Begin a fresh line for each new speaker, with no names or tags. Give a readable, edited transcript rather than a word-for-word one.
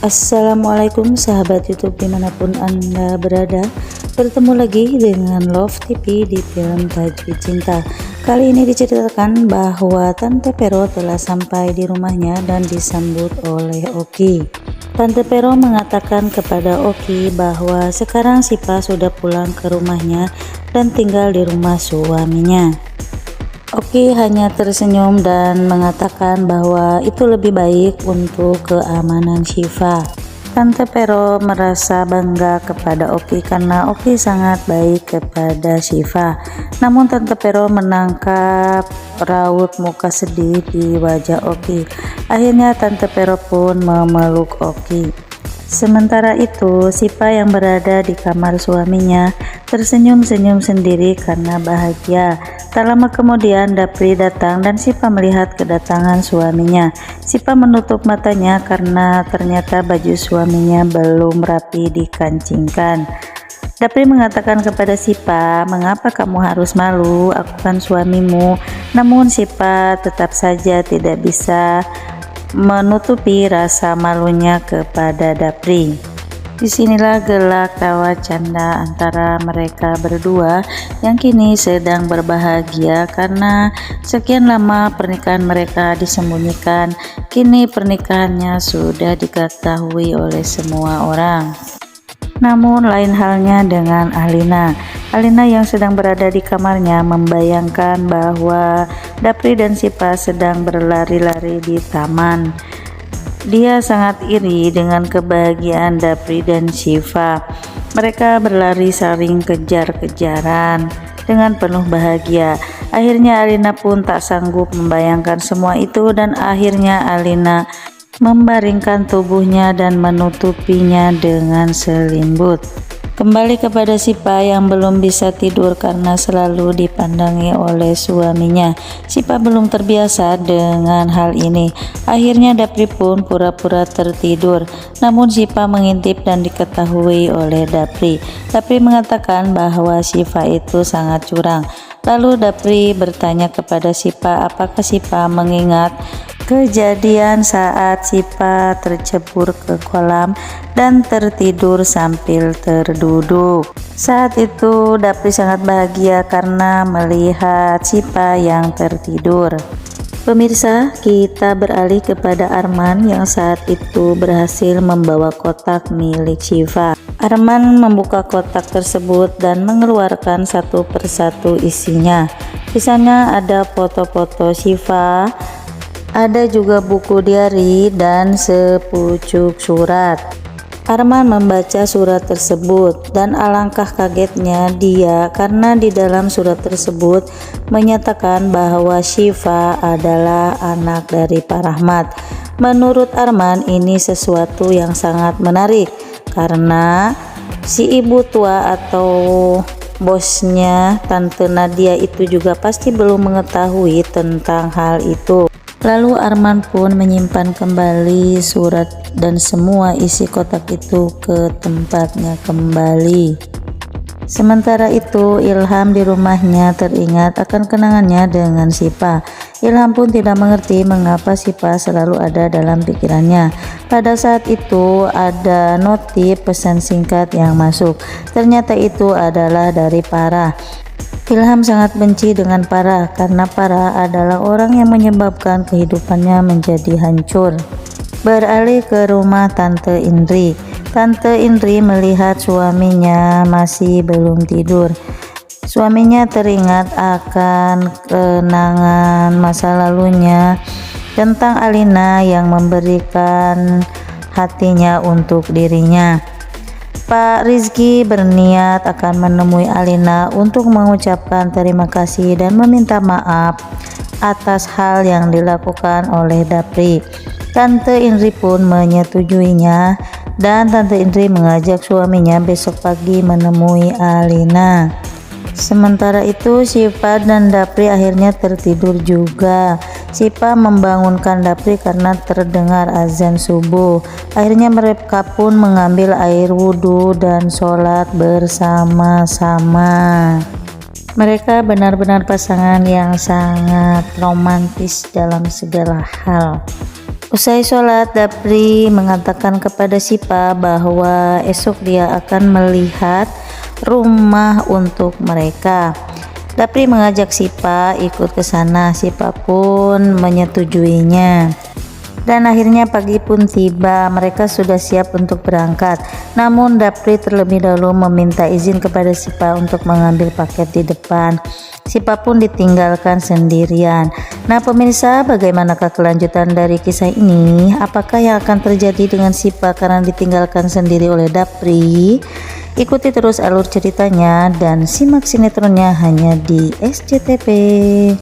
Assalamualaikum sahabat YouTube dimanapun Anda berada. Bertemu lagi dengan Love TV di film Tajwid Cinta. Kali ini diceritakan bahwa Tante Pero telah sampai di rumahnya dan disambut oleh Oki. Tante Pero mengatakan kepada Oki bahwa sekarang Sipa sudah pulang ke rumahnya dan tinggal di rumah suaminya. Oki hanya tersenyum dan mengatakan bahwa itu lebih baik untuk keamanan Syifa. Tante Pero merasa bangga kepada Oki karena Oki sangat baik kepada Syifa. Namun Tante Pero menangkap raut muka sedih di wajah Oki. Akhirnya Tante Pero pun memeluk Oki. Sementara itu, Syifa yang berada di kamar suaminya tersenyum-senyum sendiri karena bahagia. Tak lama kemudian Dapri datang dan Syifa melihat kedatangan suaminya. Syifa menutup matanya karena ternyata baju suaminya belum rapi dikancingkan. Dapri mengatakan kepada Syifa, "Mengapa kamu harus malu? Aku kan suamimu." Namun Syifa tetap saja tidak bisa menutupi rasa malunya kepada Dapri. Disinilah gelak tawa canda antara mereka berdua yang kini sedang berbahagia karena sekian lama pernikahan mereka disembunyikan. Kini pernikahannya sudah diketahui oleh semua orang. Namun lain halnya dengan Alina. Alina yang sedang berada di kamarnya membayangkan bahwa Dapri dan Syifa sedang berlari-lari di taman. Dia sangat iri dengan kebahagiaan Dapri dan Syifa. Mereka berlari saling kejar-kejaran dengan penuh bahagia. Akhirnya Alina pun tak sanggup membayangkan semua itu dan akhirnya Alina membaringkan tubuhnya dan menutupinya dengan selimut. Kembali kepada Syifa yang belum bisa tidur karena selalu dipandangi oleh suaminya. Syifa belum terbiasa dengan hal ini. Akhirnya Dapri pun pura-pura tertidur. Namun Syifa mengintip dan diketahui oleh Dapri. Dapri mengatakan bahwa Syifa itu sangat curang. Lalu Dapri bertanya kepada Syifa apakah Syifa mengingat kejadian saat Syifa tercebur ke kolam dan tertidur sambil terduduk. Saat itu Dapri sangat bahagia karena melihat Syifa yang tertidur. Pemirsa, kita beralih kepada Arman yang saat itu berhasil membawa kotak milik Syifa. Arman membuka kotak tersebut dan mengeluarkan satu persatu isinya. Di sana ada foto-foto Syifa, ada juga buku diari dan sepucuk surat. Arman membaca surat tersebut dan alangkah kagetnya dia karena di dalam surat tersebut menyatakan bahwa Syifa adalah anak dari Pak Rahmat. Menurut Arman ini sesuatu yang sangat menarik karena si ibu tua atau bosnya Tante Nadia itu juga pasti belum mengetahui tentang hal itu. Lalu Arman pun menyimpan kembali surat dan semua isi kotak itu ke tempatnya kembali. Sementara itu Ilham di rumahnya teringat akan kenangannya dengan Syifa. Ilham pun tidak mengerti mengapa Syifa selalu ada dalam pikirannya. Pada saat itu ada notif pesan singkat yang masuk. Ternyata itu adalah dari Farah. Ilham sangat benci dengan Farah karena Farah adalah orang yang menyebabkan kehidupannya menjadi hancur. Beralih ke rumah Tante Indri. Tante Indri melihat suaminya masih belum tidur. Suaminya teringat akan kenangan masa lalunya tentang Alina yang memberikan hatinya untuk dirinya. Pak Rizky berniat akan menemui Alina untuk mengucapkan terima kasih dan meminta maaf atas hal yang dilakukan oleh Dapri. Tante Indri pun menyetujuinya dan Tante Indri mengajak suaminya besok pagi menemui Alina. Sementara itu Syifa dan Dapri akhirnya tertidur juga. Syifa membangunkan Dapri karena terdengar azan subuh. Akhirnya mereka pun mengambil air wudhu dan sholat bersama-sama. Mereka benar-benar pasangan yang sangat romantis dalam segala hal. Usai sholat, Dapri mengatakan kepada Sipa bahwa esok dia akan melihat rumah untuk mereka. Dapri mengajak Sipa ikut ke sana. Sipa pun menyetujuinya. Dan akhirnya pagi pun tiba, mereka sudah siap untuk berangkat. Namun Dapri terlebih dahulu meminta izin kepada Sipa untuk mengambil paket di depan. Sipa pun ditinggalkan sendirian. Nah pemirsa, bagaimanakah kelanjutan dari kisah ini? Apakah yang akan terjadi dengan Sipa karena ditinggalkan sendiri oleh Dapri? Ikuti terus alur ceritanya dan simak sinetronnya hanya di SCTV.